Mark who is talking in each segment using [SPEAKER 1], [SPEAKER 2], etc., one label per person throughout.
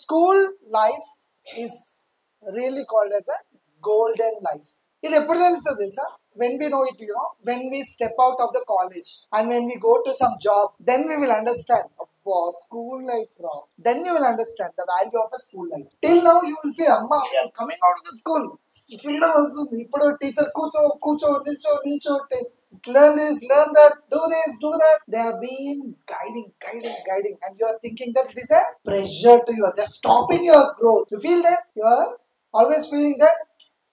[SPEAKER 1] School life is really called as a golden life. ఇది ఎప్పుడు తెలుస్తుంది తెలుసా? When we know it, when we step out of the college and when we go to some job, then we will understand school life raw. Then you will understand the value of a school life. Till now you will feel, Amma, I am coming out of the school. ఇప్పుడు teacher కూర్చో నిల్చో learn this, learn that, do this, do that. They have been guiding, and you are thinking that it is a pressure to you. They are stopping your growth. You feel that? You are always feeling that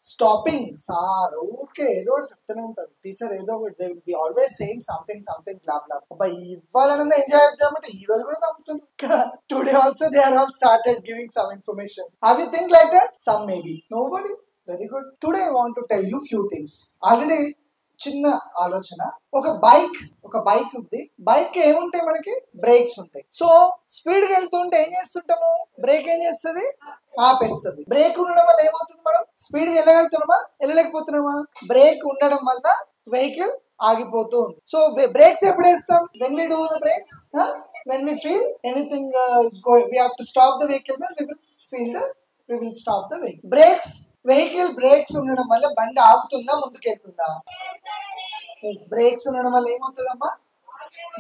[SPEAKER 1] stopping. Sir, okay, ఏదో ఒకటి చెప్తూనే ఉంటారు teacher, ఏదో ఒకటి. They will be always saying something blah blah. అబ్బా ఇవ్వాలన్నా enjoy చేద్దామంటే ఈ రోజు కూడా నమ్ముతున్నారు. Today also they are all started giving some information. Have you think like that? Some maybe. Nobody. Very good. Today I want to tell you few things. Already చిన్న ఆలోచన. ఒక బైక్ ఉంది. బైక్ ఏముంటాయి? మనకి బ్రేక్స్ ఉంటాయి. So speed గా వెళ్తుంటే ఏం చేస్తుంటాము? బ్రేక్ ఏం చేస్తుంది? ఆపేస్తుంది. బ్రేక్ ఉండడం వల్ల ఏమవుతుంది? మనం స్పీడ్ గా వెళ్ళగలుగుతున్నామా? వెళ్ళలేకపోతున్నామా? బ్రేక్ ఉండడం వల్ల వెహికల్ ఆగిపోతూ ఉంది. సో బ్రేక్స్ ఎప్పుడు వేస్తాం? when we do the brakes, when we feel anything is going, we have to stop the vehicle, we will stop the vehicle. Vehicle brakes ఉండడం వల్ల బండి ఆగుతుందా, ముందుకెళ్తుందా? బ్రేక్స్ ఉండడం వల్ల ఏమవుతుందమ్మా?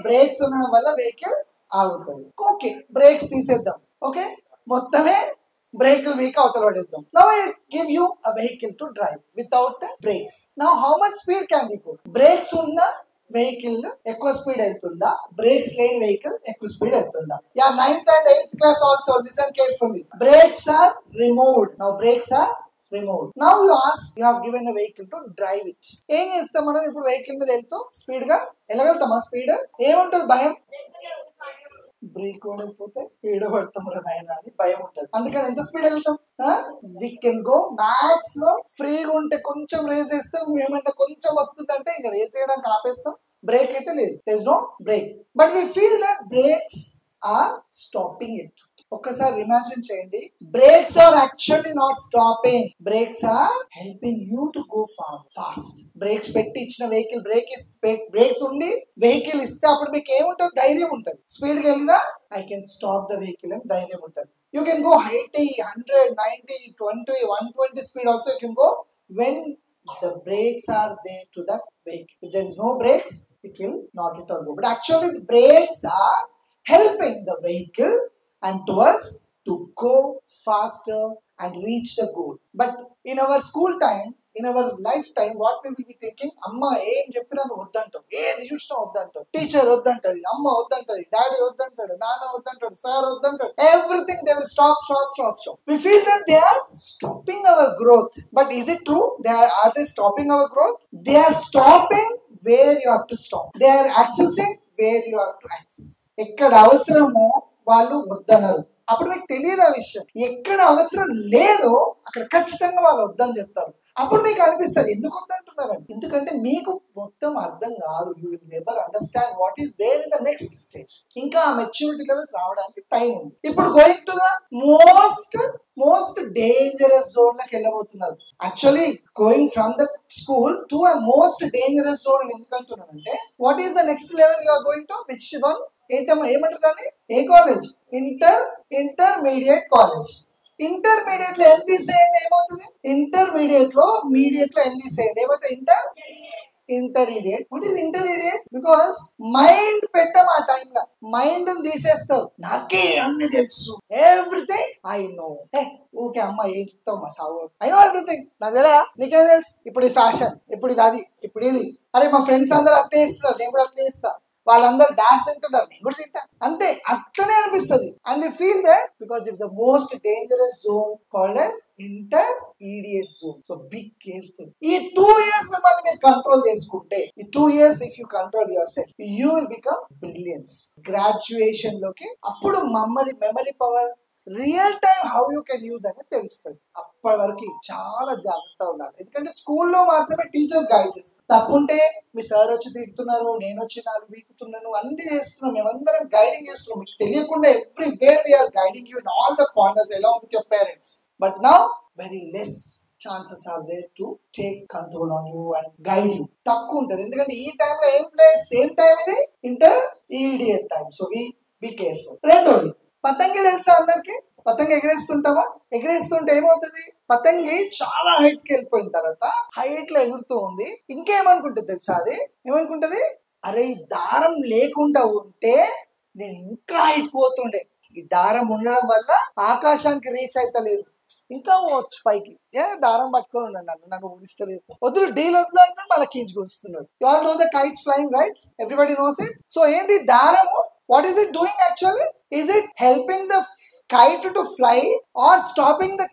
[SPEAKER 1] బ్రేక్స్ ఉండడం వల్ల వెహికల్ ఆగుతుంది. ఓకే, బ్రేక్స్ తీసేద్దాం. ఓకే, మొత్తమే బ్రేకులు వీక్ అవతల పడేద్దాం. Now I give you a vehicle to drive without brakes. Now how much speed can be go? Brakes ఉన్న వెహికల్ ఎక్కువ స్పీడ్ వెళ్తుందా? బ్రేక్స్ లేని వెహికల్ ఎక్కువ స్పీడ్ వెళ్తుందా? Yeah, 9th and 8th class also listen carefully. Brakes are removed. Now brakes are removed. Now you have given a vehicle to drive it. ఏం చేస్తాం మనం? ఇప్పుడు వెహికల్ మీద వెళ్తూ స్పీడ్ గా వెళ్ళగలుగుతామా? స్పీడ్ ఏముంటది? భయం. బ్రేక్ ఓడిపోతే ఏడబడతాం నాయనా అని భయం ఉంటది. అందుకని ఎంత స్పీడ్ వెళ్తాం? We can go maximum. ఫ్రీగా ఉంటే కొంచెం రేస్ వేస్తాం. ఏమంటే కొంచెం వస్తుంది అంటే ఇంకా రేస్ చేయడానికి ఆపేస్తాం. బ్రేక్ అయితే లేదు. There is no brake. But we feel that brakes are stopping it. ఒక్కసారి ఇమాజిన్ చేయండి. Brakes are actually not stopping. Brakes are helping you to go fast. Brakes పెట్టి ఇచ్చిన వెహికల్ బ్రేక్స్ ఉండి వెహికల్ ఇస్తే అప్పుడు మీకు ఏముంటుంది? ధైర్యం ఉంటుంది. స్పీడ్ గా వెళ్ళినా I can stop the vehicle అని ధైర్యం ఉంటుంది. You can go 80, 100, 90, 20, 120 speed also you can go when the brakes are there to that vehicle. If there is no brakes, it will not at all go. But actually the brakes are helping the vehicle and towards to go faster and reach the goal. But in our school time, in our lifetime, what we will be thinking? Amma ఏం చెప్పినా వద్దంటావు, ఏది చూసినా వద్దంటావు. Teacher వద్దంటది, అమ్మ వద్దంటది, daddy వద్దంటాడు, నాన్న వద్దంటాడు, sir వద్దంటాడు. Everything they will stop. We feel that they are stopping our growth. But is it true? Are they stopping our growth? They are stopping where you have to stop. They are accessing where you have to access. ఎక్కడ అవసరమో వాళ్ళు వద్దనరు. అప్పుడు మీకు తెలియదు ఆ విషయం. ఎక్కడ అవసరం లేదో అక్కడ ఖచ్చితంగా వాళ్ళు వద్దని చెప్తారు. అప్పుడు మీకు అనిపిస్తుంది ఎందుకు వద్దంటున్నారని. ఎందుకంటే మీకు మొత్తం అర్థం కాదు. You will never understand what is there in the next stage. ఇంకా ఆ మెచ్యూరిటీ లెవెల్స్ రావడానికి టైం ఉంది. ఇప్పుడు going to the most dangerous zone లకు వెళ్ళబోతున్నారు. Actually going from the school to a most dangerous zone అని ఎందుకంటున్నానంటే, what is the next level you are going to? Which one? ఏమంటారు దాన్ని? ఏ కాలేజ్? Intermediate college. ఇంటర్మీడియట్ లో ఎం తీసేయండి ఏమవుతుంది? ఇంటర్మీడియట్ లో ఎం తీసేయండి ఏమవుతుంది? Intermediate. What is intermediate? Because mind పెట్టం ఆ టైం లో. మైండ్ తీసేస్తారు. నాకే అన్ని తెలుసు, ఎవ్రీథింగ్ ఐ నో. ఓకే అమ్మ ఏం చెప్తావు మా సావు? I know everything. నాకు తెలియదా? నీకేం తెలుసు? ఇప్పుడు ఇది ఫ్యాషన్, ఇప్పుడు ఇది అది, ఇప్పుడు ఇది. అరే మా ఫ్రెండ్స్ అందరూ అట్లే ఇస్తున్నారు, నేను కూడా అట్లే ఇస్తా. వాళ్ళందరూ డాన్స్ తింటున్నారు, నేను కూడా తింటా. అంతే, అట్లనే అనిపిస్తుంది. And we feel that because it's the most dangerous zone called as intermediate zone. So be careful. ఈ 2 years మిమ్మల్ని మీరు కంట్రోల్ చేసుకుంటే, ఈ 2 years if you control your self, you will become brilliance. Graduation లోకి అప్పుడు memory power, real time how you can use అనేది తెలుస్తుంది. అప్పటి వరకు చాలా జాగ్రత్తగా ఉండాలి. ఎందుకంటే స్కూల్లో మాత్రమే టీచర్స్ గైడ్ చేస్తారు. తప్పుంటే మీ సార్ వచ్చి తిడుతున్నారు, నేను వచ్చి 4 వీకుతున్నాను, అన్ని చేస్తున్నాం, మేమందరం గైడింగ్ చేస్తున్నాం. మీకు తెలియకుండా everywhere we're guiding you in all the corners along with your parents. But now very less chances are there to take control on you and guide you. తక్కువ ఉంటుంది. ఎందుకంటే ఈ టైంలో ఏం ప్లేస్? సేమ్ టైం ఇది intermediate time. So be careful. రెండోది, పతంగి తెలుసా అందరికి? పతంగి ఎగరేస్తుంటావా? ఎగరేస్తుంటే ఏమవుతుంది? పతంగి చాలా హైట్ కి వెళ్ళిపోయిన తర్వాత హైట్ లో ఎగురుతూ ఉంది. ఇంకేమనుకుంటుంది తెలుసా? అది ఏమనుకుంటది, అరే ఈ దారం లేకుండా ఉంటే నేను ఇంకా హైట్ పోతుండే, ఈ దారం ఉండడం వల్ల ఆకాశానికి రీచ్ అవుతలేదు, ఇంకా పోవచ్చు పైకి. దారం పట్టుకొని ఉన్నాను, నన్ను ఊడిస్తలేదు, వద్దు డీల్ వద్దు అంటే మళ్ళీ కించుకొస్తున్నాడు. You all know the kite flying, right? Everybody knows it. So ఏంటి దారము? What is it doing actually? Is it helping the kite to fly or stopping the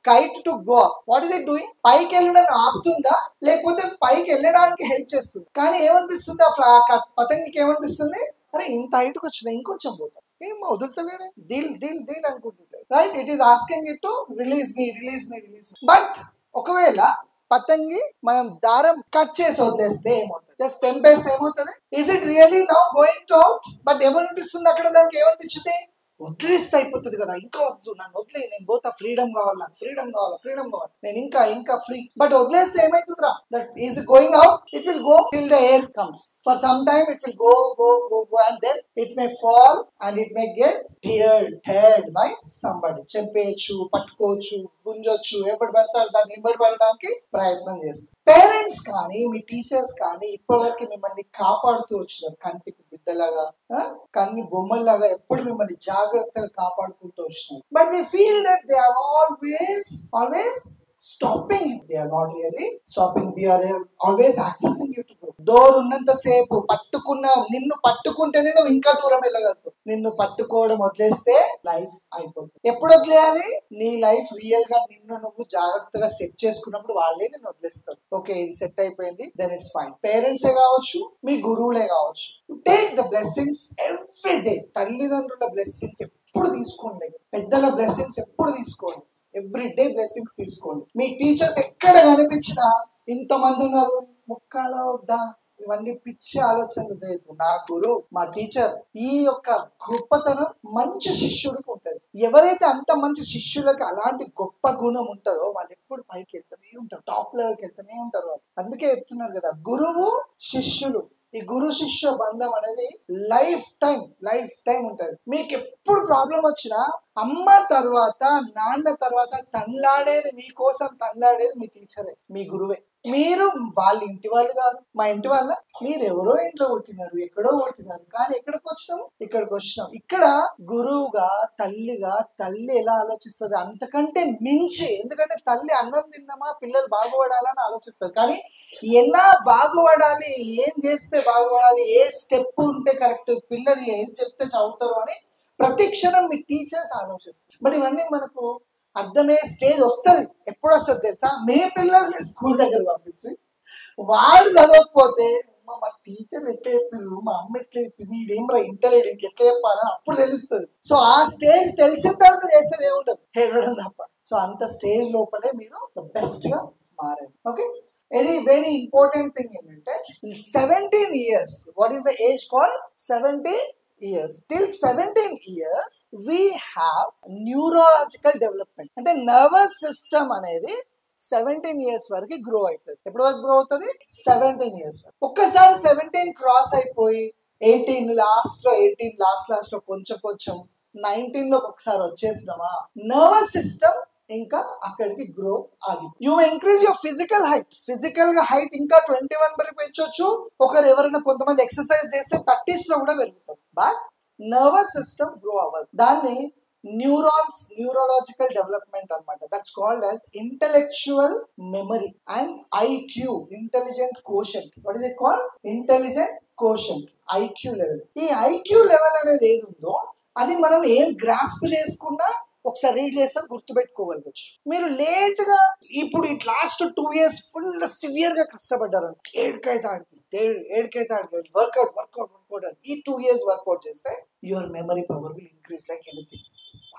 [SPEAKER 1] kite to go up? What is it doing? పైకి వెళ్ళడానికి ఆపుతుందా లేకపోతే పైకి వెళ్ళడానికి help చేస్తుంది? కానీ ఏమనిపిస్తుంది ఆ పతంగికి? ఏమనిపిస్తుంది, అరే ఇంత హైట్కి వచ్చినా ఇంకొంచెం పోతాం, ఏం వదులుతలేడే, డీల్ డీల్ డీల్ అనుకుంటుంటాయి, right? It is asking it to release me, release me, release me. But ఒకవేళ పతంగి మనం దారం కట్ చేసి వదిలేస్తే ఏమవుతుంది? జస్ట్ తెంపేస్తే ఏమవుతుంది? Is it really now going to out? But ఏమనిపిస్తుంది అక్కడ? దానికి ఏమనిపించింది? వదిలేస్తే అయిపోతుంది కదా, ఇంకా వద్దు, నన్ను వదిలే, నేను పోతా, ఫ్రీడమ్ కావాలి, నాకు ఫ్రీడమ్ కావాలి, ఫ్రీడమ్ కావాలి, నేను ఇంకా ఇంకా ఫ్రీ. బట్ వదిలేస్తే ఏమైతుందిరా? That is going out. It will go till the air comes. For some time it will go go go go and then it may fall and it may get teared by somebody. చెంపేయచ్చు, పట్టుకోవచ్చు, గుంజొచ్చు, ఎప్పుడు పెడతారు దాన్ని ఇబ్బడి పడడానికి ప్రయత్నం చేస్తారు. Parents కానీ మీ టీచర్స్ కానీ ఇప్పటివరకు మిమ్మల్ని కాపాడుతూ వచ్చినారు, కంటికి బిడ్డలాగా, కన్ని బొమ్మల్లాగా ఎప్పుడు మిమ్మల్ని జాగ్రత్తగా కాపాడుకుంటూ వచ్చినారు. But we feel that they are always stopping you. They are not really stopping. They are always accessing you to grow. Door ఉన్నంత సేపు నిన్ను పట్టుకుంటేనే నువ్వు ఇంకా దూరం వెళ్ళగలుగుతావు. నిన్ను పట్టుకోవడం వదిలేస్తే లైఫ్ అయిపోతుంది. ఎప్పుడు వదిలేయాలి? నీ లైఫ్ రియల్ గా నిన్ను నువ్వు జాగ్రత్తగా సెట్ చేసుకున్నప్పుడు వాళ్ళే నిన్ను వదిలేస్తారు. ఓకే ఇది సెట్ అయిపోయింది, దెన్ ఇట్స్ ఫైన్. పేరెంట్సే కావచ్చు, మీ గురువులే కావచ్చు, take the blessings every day. తల్లిదండ్రుల బ్లెస్సింగ్స్ ఎప్పుడు తీసుకోండి, పెద్దల బ్లెస్సింగ్స్ ఎప్పుడు తీసుకోండి, ఎవ్రీ డే బ్లెస్సింగ్స్ తీసుకోండి. మీ టీచర్స్ ఎక్కడ కనిపించినా ఇంతమంది ఉన్నారు ముక్కాలా వద్దా, ఇవన్నీ పిచ్చి ఆలోచనలు చేయొద్దు. నా గురువు, మా టీచర్, ఈ యొక్క గొప్పతనం మంచి శిష్యుడికి ఉంటది. ఎవరైతే అంత మంచి శిష్యులకు అలాంటి గొప్ప గుణం ఉంటుందో వాళ్ళు ఎప్పుడు పైకి వెళ్తూనే ఉంటారు, టాప్ లెవెల్కి వెళ్తూనే ఉంటారు వాళ్ళు. అందుకే చెప్తున్నారు కదా, గురువు శిష్యులు, ఈ గురు శిష్య బంధం అనేది లైఫ్ టైం ఉంటది. మీకు ఎప్పుడు ప్రాబ్లం వచ్చినా అమ్మ తర్వాత నాన్న తర్వాత తన్లాడేది, మీకోసం తన్లాడేది మీ టీచరే, మీ గురువే. మీరు వాళ్ళ ఇంటి వాళ్ళు కాదు, మా ఇంటి వాళ్ళ, మీరు ఎవరో ఇంట్లో కొట్టినారు, ఎక్కడో కొట్టినారు, కానీ ఇక్కడికి వచ్చినాం. ఇక్కడ గురువుగా, తల్లిగా, తల్లి ఎలా ఆలోచిస్తుంది అంతకంటే మించి. ఎందుకంటే తల్లి అన్నం తిన్నామా పిల్లలు బాగుపడాలని ఆలోచిస్తారు, కానీ ఎలా బాగుపడాలి, ఏం చేస్తే బాగుపడాలి, ఏ స్టెప్ ఉంటే కరెక్ట్, పిల్లలు ఏం చెప్తే చదువుతారు అని ప్రతి క్షణం మీ టీచర్స్ ఆలోచిస్తారు. బట్ ఇవన్నీ మనకు అర్థమయ్యే స్టేజ్ వస్తుంది. ఎప్పుడు వస్తుంది తెలుసా? మీ పిల్లల్ని స్కూల్ దగ్గర పంపించి వాడు చదవకపోతే మా టీచర్ ఎట్లా చెప్పారు, మా అమ్మ ఎట్లా చెప్పింది, ఇదేమరా ఇంటెలిజెంట్ ఎట్లా చెప్పాలని అప్పుడు తెలుస్తుంది. సో ఆ స్టేజ్ తెలిసిన తర్వాత చేసేది ఏముండదు, హేడడం తప్ప. సో అంత స్టేజ్ లోపలే మీరు బెస్ట్ గా మారండి. ఓకే, వెరీ ఇంపార్టెంట్ థింగ్ ఏంటంటే 17 years. What is the age called? 17 years. Till 17 years we have neurological development. అంటే నర్వస్ సిస్టమ్ అనేది 17 years వరకు గ్రో అవుతుంది. ఎప్పటి వరకు గ్రో అవుతుంది? 17 years వరకు. ఒక్కసారి 17 క్రాస్ అయిపోయి 18 లాస్ట్ లో కొంచెం 19 లో ఒకసారి వచ్చేసినామా, నర్వస్ సిస్టమ్ ఇంకా అక్కడికి గ్రో ఆగి. యూ ఇంక్రీజ్ యువర్ ఫిజికల్ గా హైట్ ఇంకా 21 వరకు పెంచవచ్చు. ఎవరైనా కొంతమంది ఎక్సర్సైజ్ చేస్తే 30s లో కూడా పెరుగుతారు. బట్ నర్వస్ సిస్టమ్ గ్రో అవ్వదు. దాన్ని న్యూరలాజికల్ డెవలప్మెంట్ అన్నమాట. That's called as intellectual memory and IQ, intelligent quotient. What is it called? Intelligent quotient, IQ level. ఈ ఐక్యూ లెవెల్ అనేది ఏది ఉందో అది మనం ఏం గ్రాస్ప్ చేసుకున్నా ఒకసారి రీడ్ చేస్తే గుర్తుపెట్టుకోగలగచ్చు. మీరు లేట్ గా ఇప్పుడు ఈ లాస్ట్ 2 years ఫుల్ సివియర్ గా కష్టపడ్డారు, ఏడుకైతే ఆడిపోయి వర్కౌట్ అని ఈ 2 years వర్కౌట్ చేస్తే your memory power will increase like anything.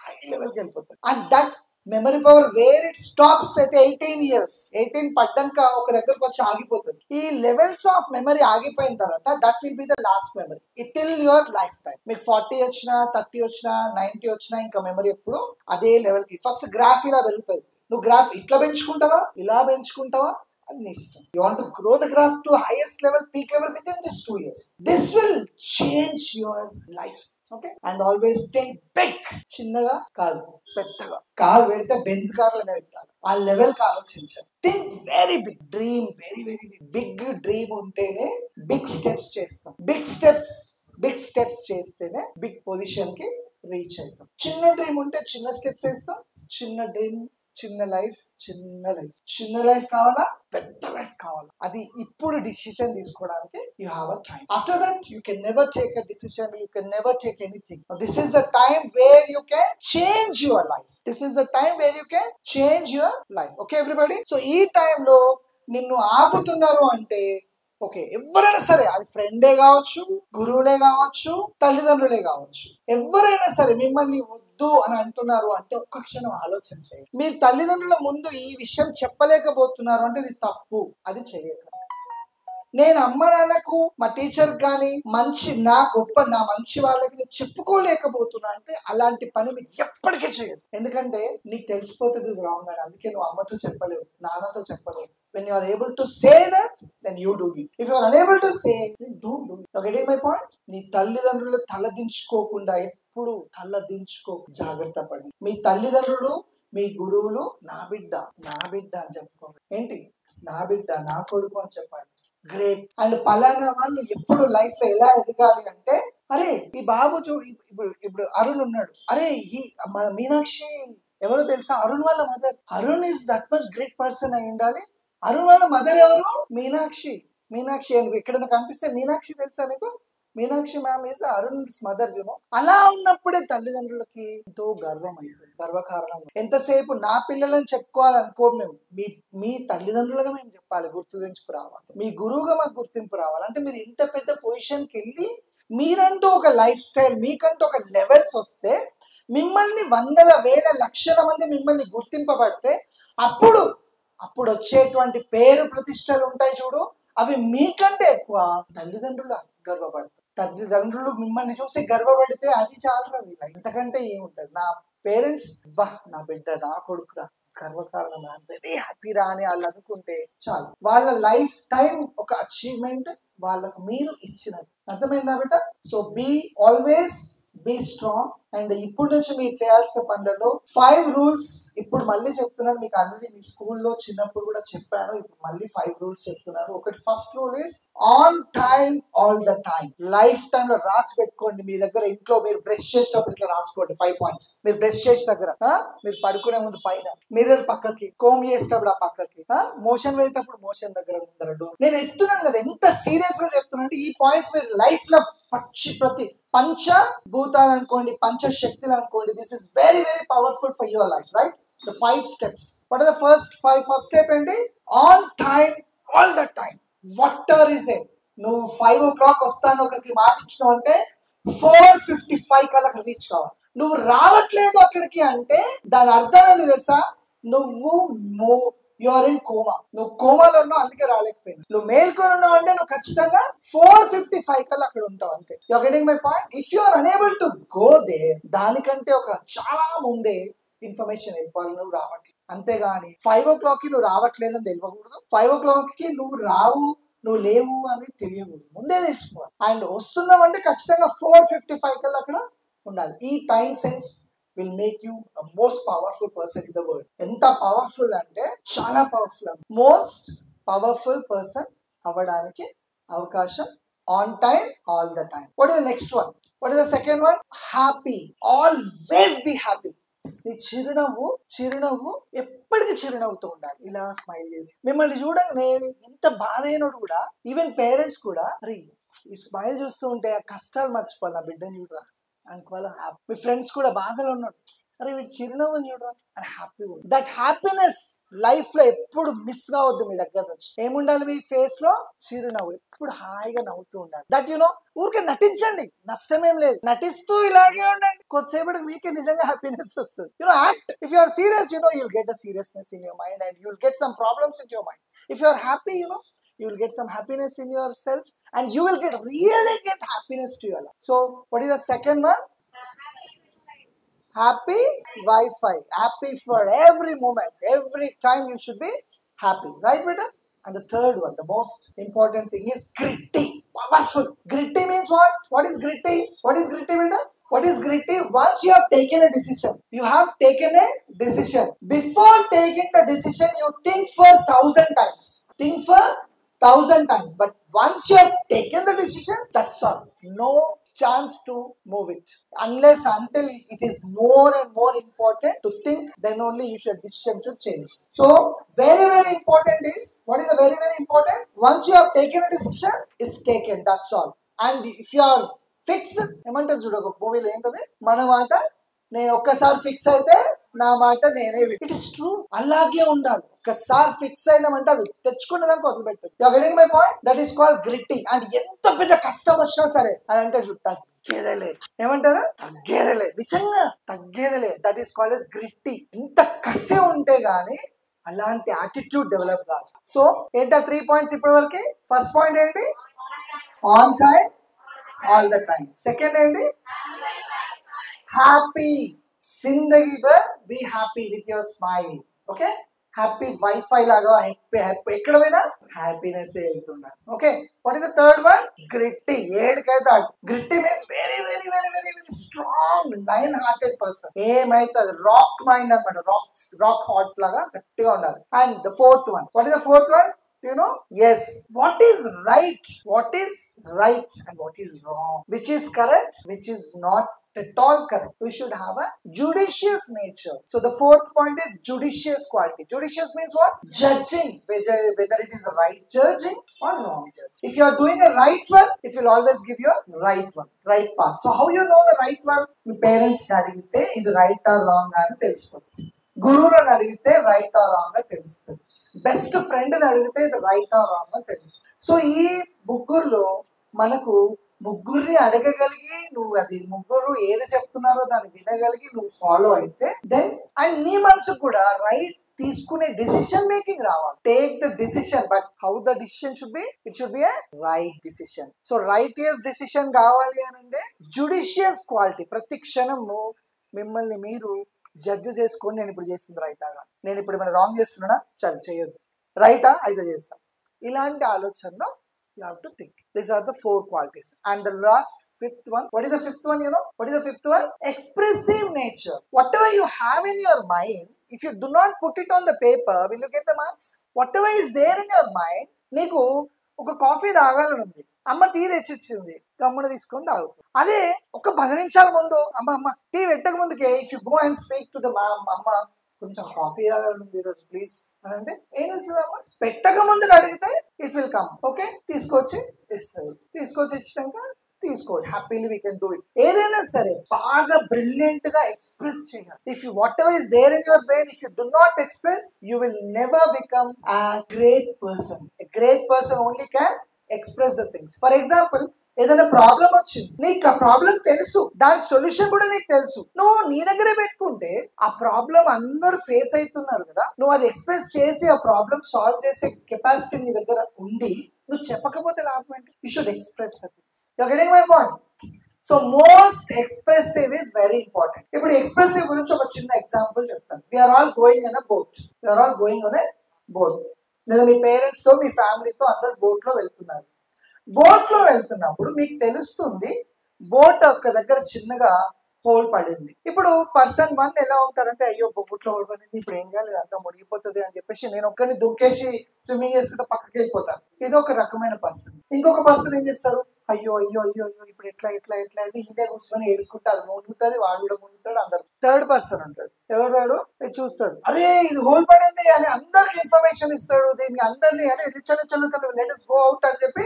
[SPEAKER 1] High లెవెల్కి వెళ్ళిపోతుంది. And that memory power where it stops at 18 years. 18 పడ్డాక ఒక దగ్గరకు వచ్చి ఆగిపోతుంది. ఈ లెవెల్స్ ఆఫ్ మెమరీ ఆగిపోయిన తర్వాత that will be the last memory it till your life time. మీకు 40 వచ్చినా 30 వచ్చినా 90 వచ్చినా ఇంకా మెమరీ ఎప్పుడు అదే లెవెల్ కి. ఫస్ట్ గ్రాఫ్ ఇలా పెరుగుతుంది. నువ్వు గ్రాఫ్ ఇట్లా పెంచుకుంటావా, ఇలా పెంచుకుంటావా, అది నీ ఇష్టం. You want to grow the graph to highest level, peak level within this 2 years. This will change your life. Okay, and always think big. చిన్నగా కాదు, పెద్దగా కాలు పెడితే బెంజ్ కార్లనే పెట్టాలి. ఆ లెవెల్కి ఆలోచించాలి. Think very big dream, very very big dream ఉంటేనే బిగ్ స్టెప్స్ చేస్తాం. బిగ్ స్టెప్స్ చేస్తేనే బిగ్ పొజిషన్ కి రీచ్ అవుతాం. చిన్న డ్రీమ్ ఉంటే చిన్న స్టెప్స్ వేస్తాం. చిన్న డ్రీమ్, చిన్న లైఫ్, చిన్న లైఫ్ కావాలా, పెద్ద లైఫ్ కావాలా, అది ఇప్పుడు డిసిషన్ తీసుకోవడానికి you have a time. After that you can never take a decision, you can never take anything. This is the time where you can change your life. This is the time where you can change your life. Okay everybody? So ఈ టైంలో నిన్ను ఆపుతున్నారు అంటే okay, ఎవరైనా సరే, అది ఫ్రెండే కావచ్చు, గురువులే కావచ్చు, తల్లిదండ్రులే కావచ్చు, ఎవరైనా సరే మిమ్మల్ని వద్దు అని అంటున్నారు అంటే ఒక్క క్షణం ఆలోచించండి. మీరు తల్లిదండ్రుల ముందు ఈ విషయం చెప్పలేకపోతున్నారు అంటే ఇది తప్పు, అది చేయకండి. నేను అమ్మ నాన్నకు, మా టీచర్ కానీ నా మంచి వాళ్ళకి నేను చెప్పుకోలేకపోతున్నా అంటే అలాంటి పని మీరు ఎప్పటికీ చేయదు. ఎందుకంటే నీకు తెలిసిపోతుంది ఇది రాంగ్ అని. అందుకే నువ్వు అమ్మతో చెప్పలేవు, నాన్నతో చెప్పలేవు. When you are able to say that, then you do it. If you are unable to say, then don't do it. You're getting my point? నీ తల్లిదండ్రులు తలదించుకోకుండా ఎప్పుడు తలదించుకో, జాగ్రత్త పడి. మీ తల్లిదండ్రులు, మీ గురువులు నా బిడ్డ అని చెప్పుకోండి. ఏంటి? నా బిడ్డ, నా కొడుకు అని చెప్పాలి. గ్రేట్. అండ్ పలానా వాళ్ళు ఎప్పుడు లైఫ్ లో ఎలా ఎదగాలి అంటే, అరే ఈ బాబు ఇప్పుడు అరుణ్ ఉన్నాడు, అరే ఈ మీనాక్షి ఎవరో తెలుసా? అరుణ్ వాళ్ళ mother. Arun is that much great person అయి ఉండాలి. అరుణ్ వాళ్ళ మదర్ ఎవరు? మీనాక్షి అని ఎక్కడైనా కనిపిస్తే మీనాక్షి తెలుసా నీకు? Meenakshi ma'am is Arun's mother. అలా ఉన్నప్పుడే తల్లిదండ్రులకి ఎంతో గర్వం అవుతుంది, గర్వకారణం. ఎంతసేపు నా పిల్లలని చెప్పుకోవాలనుకో, మేము మీ తల్లిదండ్రులుగా మేము చెప్పాలి, గుర్తింపు రావాలి. మీ గురువుగా మాకు గుర్తింపు రావాలి. అంటే మీరు ఇంత పెద్ద పొజిషన్కి వెళ్ళి మీరంటూ ఒక లైఫ్ స్టైల్, మీకంటూ ఒక లెవెల్స్ వస్తే, మిమ్మల్ని వందల వేల లక్షల మంది మిమ్మల్ని గుర్తింపబడితే అప్పుడు వచ్చేటువంటి పేరు ప్రతిష్టలు ఉంటాయి చూడు, అవి మీకంటే ఎక్కువ తల్లిదండ్రులు గర్వపడతారు. తల్లిదండ్రులు మిమ్మల్ని చూసి గర్వపడితే అది చాలా వీళ్ళ, ఇంతకంటే ఏముంటది. నా పేరెంట్స్ నా బిడ్డ, నా కొడుకురా, గర్వకారణం, వెరీ హ్యాపీరా అని వాళ్ళు అనుకుంటే చాలు. వాళ్ళ లైఫ్ టైం ఒక అచీవ్మెంట్ వాళ్ళకు మీరు ఇచ్చినట్టు. అర్థమైందా బిడ్డ? So always be strong. అండ్ ఇప్పుడు నుంచి మీరు చేయాల్సిన పనులలో 5 రూల్స్ ఇప్పుడు మళ్ళీ చెప్తున్నాను. మీకు ఆల్రెడీ మీ స్కూల్లో చిన్నప్పుడు కూడా చెప్పాను, ఇప్పుడు మళ్ళీ 5 రూల్స్ చెప్తున్నాను. ఒకటి, first rule is on time all the time. Life time లో రాసి పెట్టుకోండి. మీ దగ్గర ఇంట్లో మీరు బ్రష్ చేసేటప్పుడు ఇట్లా రాసుకోండి 5 పాయింట్స్. మీరు బ్రష్ చేసే దగ్గర, మీరు పడుకునే ముందు పైన, మిర్రర్ పక్కకి, కోమ్ చేసేటప్పుడు ఆ పక్కకి, మోషన్ వెళ్ళేటప్పుడు మోషన్ దగ్గర ముందర డోర్. నేను ఎత్తున్నాను కదా, ఎంత సీరియస్ గా చెప్తున్నా అంటే ఈ పాయింట్స్ మీరు లైఫ్ లో పంచభూతాలు అనుకోండి, పంచశక్తులు అనుకోండి. This is very very powerful for your life, right? The 5 steps. What are the first 5? First step ఏంటి? On time all the time. Whatever is it. నువ్వు 5 o'clock వస్తాను ఒకరికి మాట ఇచ్చినావు అంటే 4:55 కల్లా అక్కడ రీచ్ కావాలి. నువ్వు రావట్లేదు అక్కడికి అంటే దాని అర్థం ఏంటి తెలుసా? You're in coma. నువ్వు కోమాలో ఉన్నావు, అందుకే రాలేకపోయినా. నువ్వు మేల్కొని ఉన్నావు అంటే నువ్వు ఖచ్చితంగా 4:55 కల్లా అక్కడ ఉంటావు, అంతే. You're getting my point? If you are unable to go there, దానికంటే ఒక చాలా ముందే ఇన్ఫర్మేషన్ ఇవ్వాలి, నువ్వు రావట్లేదు. అంతేగాని 5 o'clock కి నువ్వు రావట్లేదని తెలియకూడదు, 5 o'clock కి నువ్వు లేవు అని తెలియకూడదు, ముందే తెలుసుకోవాలి. అండ్ వస్తున్నావు అంటే ఖచ్చితంగా 4:55 కల్లా అక్కడ ఉండాలి. ఈ time sense will make you a most powerful person in the world. ఎంత పవర్ఫుల్ అంటే చాలా పవర్ఫుల్. మోస్ట్ పవర్ఫుల్ పర్సన్ అవ్వడానికి అవకాశం on time all the time. What is the next one? What is the second one? Happy. Always be happy. నీ చిరునవ్వు ఎప్పటికీ చిరునవ్వుతూ ఉండాలి. ఇలా స్మైల్ చేసి మిమ్మల్ని చూడండి. ఎంత బాధ అయినోడు కూడా, ఈవెన్ పేరెంట్స్ కూడా, అరే ఈ స్మైల్ చూస్తూ ఉంటే ఆ కష్టాలు మర్చిపోవాలి, నా బిడ్డని చూడరా అనుకోవాలి. హ్యాపీ. మీ ఫ్రెండ్స్ కూడా బాధలో ఉన్నాడు, అరే వీటి చిరునవ్వు చూడరా అని హ్యాపీగా ఉంది. దట్ హ్యాపీనెస్ లైఫ్ లో ఎప్పుడు మిస్ కావద్దు. మీ దగ్గర నుంచి ఏముండాలి? మీ ఫేస్ లో చిరునవ్వు, ఎప్పుడు హాయిగా నవ్వుతూ ఉండాలి. దట్ ఊరికే నటించండి, నష్టమేం లేదు. నటిస్తూ ఇలాగే ఉండండి, కొద్దిసేపటి మీకే నిజంగా హ్యాపీనెస్ వస్తుంది. Act. If you are serious, you'll get a seriousness in your mind and you'll get some problems in your mind. If you are happy, you will get some happiness in yourself and you will really get happiness to your life. So what is the second one? Happy Wi-Fi. Happy for every moment, every time you should be happy, right beta? And the third one, the most important thing is gritty, powerful. Gritty means what? What is gritty beta? What is gritty? Once you have taken a decision, you have taken a decision. Before taking the decision, you think for 1,000 times. Think for 1,000 times. But once you have taken the decision, that's all. No chance to move it. Unless until it is more and more important to think, then only your decision should change. So very, very important is, what is the very, very important? Once you have taken a decision, it's taken. That's all. And if you are fix ఏమంటారు చూడ ఒక మూవీలో ఏంటది, మన మాట నేను ఒక్కసారి fix అయితే నా మాట నేనే. It is true. అలాగే ఉండాలి. ఒక్కసారి ఫిక్స్ అయినామంటే అది తెచ్చుకునే దానికి వదిలిపెట్టదు. You are getting my point? That is called gritty. And ఎంత పెద్ద కష్టం వచ్చినా సరే అని అంటే తగ్గేదేలే. ఏమంటారా? తగ్గేదేలే. నిజంగా తగ్గేదేలే. That is called as gritty. ఇంత కసి ఉంటే గానీ అలాంటి యాటిట్యూడ్ డెవలప్ కాదు. సో ఏంటా 3 పాయింట్స్ ఇప్పటి వరకు? ఫస్ట్ పాయింట్ ఏంటి? On time, all the time. Second ఏంటి? happy. జిందగీ భర్ be happy with your smile. Okay, happy WiFi లాగా హ్యాపీ ఎక్కడ పోయినా హ్యాపీనెస్ వెళ్తున్నారు. Okay, what is the third one? Gritty. ఏడుకైతే gritty means very very very very very strong, lion hearted person. ఏమైతే rock mind అనమాట. Rock heart లాగా గట్టిగా ఉండాలి. And the fourth one, what is the fourth one? You know, yes, what is right and what is wrong, which is correct, which is not at all correct. We should have a judicious nature. So the fourth point is judicious quality. Judicious means what? Judging whether it is right judging or wrong judging. If you are doing a right one, it will always give you a right one, right path. So how you know the right one? Me parents అడిగితే ఇది right are wrong అని తెలిసిపోతుంది. గురువులను అడిగితే right are wrong గా తెలుస్తుంది. Best friend అని అడిగితే ఇది రైట్ ఆర్ రాంగ్ అని తెలుసు. సో ఈ ముగ్గురులో మనకు ముగ్గురిని అడగగలిగి నువ్వు అది ముగ్గురు ఏది చెప్తున్నారో దాన్ని వినగలిగి నువ్వు ఫాలో అయితే దెన్ అండ్ నీ మనసు కూడా రైట్ తీసుకునే డిసిషన్ మేకింగ్ రావాలి. Take the decision, but how the decision should be? It should be a right decision. So righteous decision కావాలి అని అంటే జుడిషియస్ క్వాలిటీ. ప్రతి క్షణము మిమ్మల్ని మీరు జడ్జ్ చేసుకొని నేను ఇప్పుడు చేస్తుంది రైటా, నేను ఇప్పుడు ఏమైనా రాంగ్ చేస్తున్నానా, చల్ చేయొద్దు, రైటా అయితే చేస్తాను, ఇలాంటి ఆలోచనలో you have to think. These are the 4 qualities. And the last fifth one, what is the fifth one? You know what is the fifth one? Expressive nature. Whatever you have in your mind, if you do not put it on the paper, will you get the marks? Whatever is there in your mind, నీకు ఒక coffee తాగాలని ఉంది, అమ్మ tea తెచ్చిచ్చింది, గమ్మున తీసుకొని తాగుతుంది. అదే ఒక 10 నిమిషాల ముందు అమ్మ టీ పెట్టక ముందుకే if you go and speak to the అమ్మ కొంచెం కాఫీ తాగాలి ఈరోజు ప్లీజ్ అని అంటే ఏం చేస్తుందమ్మా? పెట్టక ముందుకు అడిగితే ఇట్ విల్ కమ్. ఓకే, తీసుకొచ్చి ఇస్తుంది. తీసుకొచ్చి ఇచ్చినాక తీసుకోవచ్చు. Happily we can do it. ఏదైనా సరే బాగా బ్రిలియంట్ గా ఎక్స్ప్రెస్ చేయాలి. If you whatever is there in your brain, if you do not express, you will never become a great person. A great person only can express the things. For example, ఏదైనా problem వచ్చింది, నీకు ఆ problem తెలుసు, దానికి solution కూడా నీకు తెలుసు, నువ్వు నీ దగ్గరే పెట్టుకుంటే ఆ ప్రాబ్లం అందరూ ఫేస్ అవుతున్నారు కదా, నువ్వు అది ఎక్స్ప్రెస్ చేసి ఆ ప్రాబ్లం సాల్వ్ చేసే కెపాసిటీ నీ దగ్గర ఉండి నువ్వు చెప్పకపోతే లాభం ఏంటి? You should express the things. You are getting my point? So most expressive is very important. ఇప్పుడు ఎక్స్ప్రెసివ్ గురించి ఒక చిన్న ఎగ్జాంపుల్ చెప్తాను. We're all going on a boat. We're all going on a boat. లేదా మీ పేరెంట్స్ తో మీ ఫ్యామిలీతో అందరు బోట్ లో వెళ్తున్నారు. బోట్ లో వెళ్తున్నప్పుడు మీకు తెలుస్తుంది బోట్ ఒక దగ్గర చిన్నగా హోల్ పడింది. ఇప్పుడు పర్సన్ 1 ఎలా ఉంటారంటే, అయ్యో బోట్ లో హోల్ పడింది, ఇప్పుడు ఏం కాలేదు, అంతా మునిగిపోతుంది అని చెప్పేసి నేను ఒక్కరిని దుంకేసి స్విమ్మింగ్ చేసుకుంటే పక్కకి వెళ్ళిపోతాను. ఇది ఒక రకమైన పర్సన్. ఇంకొక పర్సన్ ఏం చేస్తారు, అయ్యో అయ్యో అయ్యో అయ్యో ఇప్పుడు ఎట్లా ఎట్లా ఎట్లా అంటే ఈయనే కూర్చొని ఏడుచుకుంటే అది మునుగుతుంది, వాడు కూడా మునుగుతాడు. అందరు థర్డ్ పర్సన్ ఉంటాడు. ఎవరు వాడు? చూస్తాడు, అరే ఇది హోల్ పడింది అని అందరికి ఇన్ఫర్మేషన్ ఇస్తాడు. దీనికి అందరినీ అరే చల్లు లెట్ us go out అని చెప్పి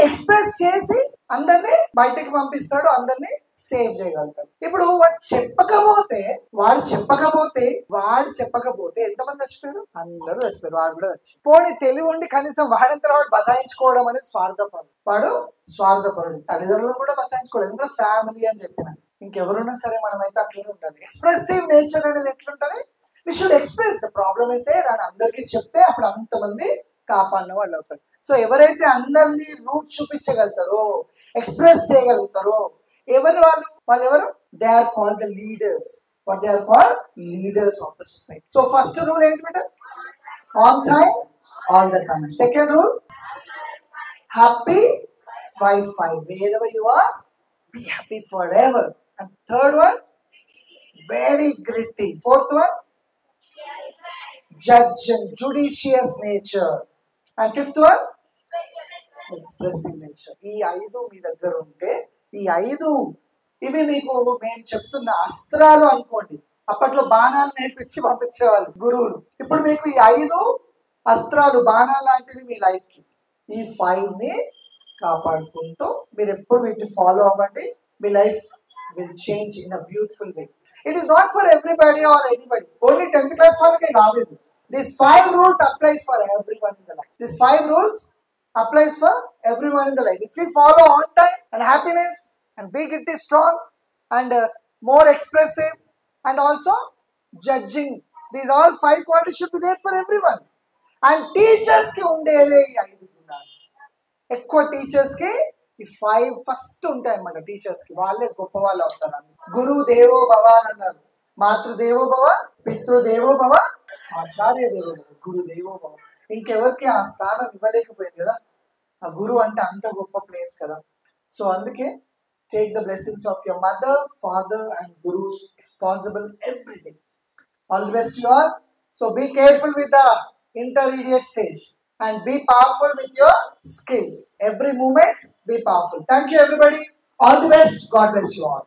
[SPEAKER 1] ఎక్స్ప్రెస్ చేసి అందరినీ బయటకు పంపిస్తాడు, అందరినీ సేవ్ చేయగలుగుతాడు. ఇప్పుడు వాడు చెప్పకపోతే ఎంతమంది చచ్చిపోయారు? అందరూ చచ్చిపోయారు, వాడు కూడా చచ్చిపోయాడు. పోనీ తెలివి ఉండి కనీసం వాడంతా వాడు బతాయించుకోవడం అనేది స్వార్థపరుడు. వాడు స్వార్థపరుడు. తల్లిదండ్రులు కూడా బతాయించుకోవడం, ఎందుకంటే ఫ్యామిలీ అని చెప్పిన. ఇంకెవరున్నా సరే మనమైతే అట్లనే ఉండాలి. ఎక్స్ప్రెసివ్ నేచర్ అనేది ఎట్లుంటది? We should express. The problem is there అని అందరికీ చెప్తే అప్పుడు అంతమంది కాపాడిన వాళ్ళు అవుతారు. సో ఎవరైతే అందరినీ రూట్ చూపించగలుగుతారో, ఎక్స్ప్రెస్ చేయగలుగుతారో, వాళ్ళు they are called the leaders. What they are called? Leaders of the society. So first rule ఏంటి బిడ్డ? On time, all the time. Second rule, happy 5-5. Wherever you are, be happy forever. And third one, very gritty. Fourth one, judge and judicious nature. And fifth one, expressive nature. ఈ 5 మీ దగ్గర ఉంటే, ఈ 5 ఇవి మీకు మేము చెప్తున్న అస్త్రాలు అనుకోండి. అప్పట్లో బాణాలు నేర్పించి పంపించేవాళ్ళు గురువులు. ఇప్పుడు మీకు ఈ 5 అస్త్రాలు, బాణాలు లాంటివి మీ లైఫ్ కి. ఈ 5 ని కాపాడుకుంటూ మీరు ఎప్పుడు వీటిని ఫాలో అవ్వండి. మీ life will change in a beautiful way. It is not for everybody or anybody. Only 10th class వాళ్ళకే కాదు ఇది. These 5 rules applies for everyone in the life. These 5 rules applies for everyone in the life. If we follow on time and happiness and be gritty, strong and more expressive and also judging, these all 5 qualities should be there for everyone. And teachers ki undede ee 5 gunalu. Ekko teachers ki ఈ 5 first ఉంటాయి అన్నమాట. Teachers కి వాళ్ళే గొప్ప వాళ్ళు అవుతారు. గురు దేవో భవ అన్నారు. మాతృదేవో భవ, పితృదేవో భవ, ఆచార్య దేవో భవ, గురు దేవో భవ. ఇంకెవరికి ఆ స్థానం ఇవ్వలేకపోయింది కదా. ఆ గురువు అంటే అంత గొప్ప ప్లేస్ కదా. సో అందుకే take the blessings of your mother, father and gurus if possible every day. All the best you all. So be careful with the intermediate stage and be powerful with your skills. Every moment be powerful. Thank you everybody. All the best. God bless you all.